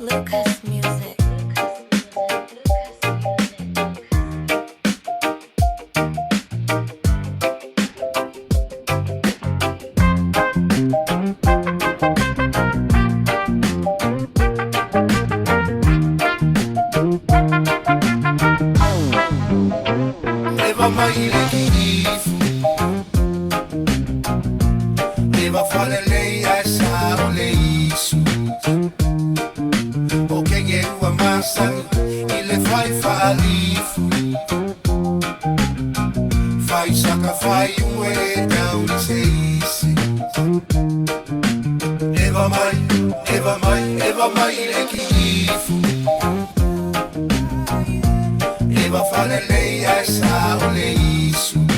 Lucas Music. Never mind the Kigifu. Never fall in lay as I only suit. Okay, get one man son. Il est fight for a leaf. Fight sacrifice you way down the seas. Never mind, never mind, never mind the Kigifu. Never fall in lay as I only suit.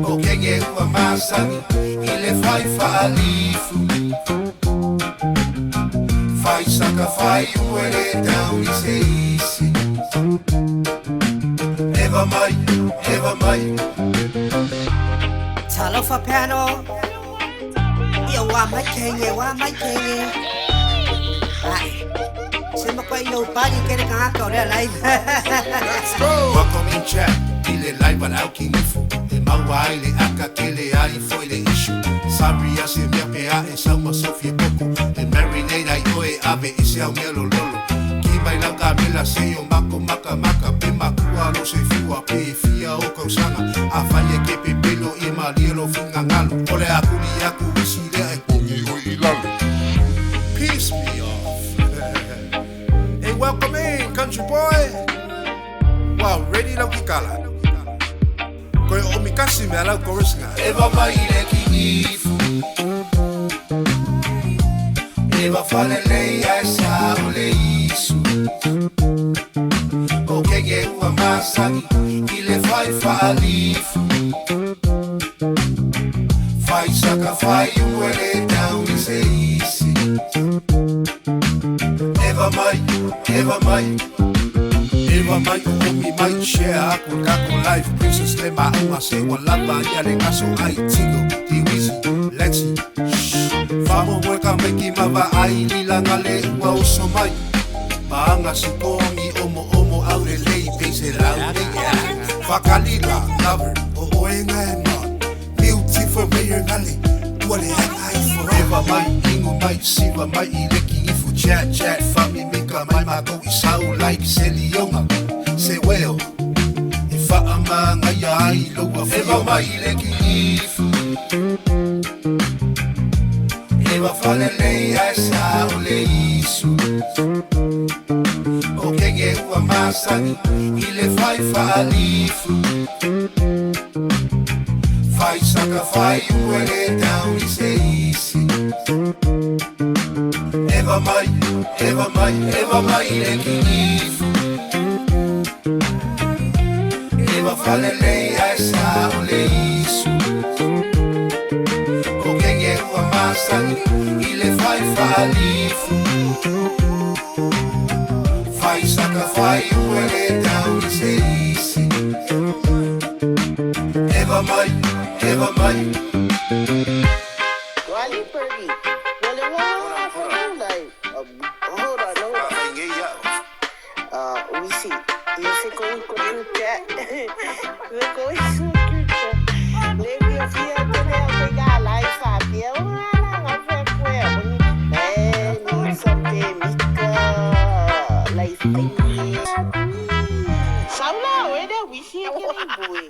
Okay, get one man son. Il est fight for a leaf. Fight sacrifice you way down the seas. Never mind, never mind. Talo fa piano. Io wa mai kenye. Ai. Sembra quello pari che ne cacao della live. Let's go. Welcome in chat. Ile live al Kigifu. E mawai aka kile ai foi le issue. Sorry as me pe a e Samoa Sofia Boko. E marinade ai oe ave isi au melo lolo. Ki mai langa mila se o mako maka pe makua lo se fiwa pe fia o kausanga. A falle ke pe pelo I malielo finga ngalo. Ole akuli aku isi le ai pongi o ilalo. Peace me off. Hey, welcome in, country boy. Wow, ready to kikala. Koe o mikasi me alau koresinga. Eva mai le Kigifu. Eva fale lei a esa o le isu. O ke ge ua masani. Ile fai falifu. Fai saka fai uele down i se isi. Eva mai, Eva mai. Eva mai o mi mai share aku kako life princess le ma uma se walaba ya le kaso ai tigo diwisi lexi famo weka meki mava ai lilanga le wa uso mai maanga sikongi omo au le lei pese la fakalila lover o oenga e ma beautiful mayor ngale tuale ai forever mai ingo mai siva mai ile Kigifu chat fami mika mai mago isau like selionga say well if amanga ya ilo wa eva mai le Kigifu eva fale le asa ole isu okay ge wa masani ile fai falifu fai saka fai uele down I say easy eva mai le Kigifu eva fale le asa ole isu okay ge wa masani ile fai falifu fai saka fai uele down I say easy eva mai Wally Purdy. Well, it was for you, like, hold on, we see. You see, going to chat. We're going to chat. Maybe if you have to have a guy like Fabio, I'm very well. Man, something, like, Saula, where we see a boy.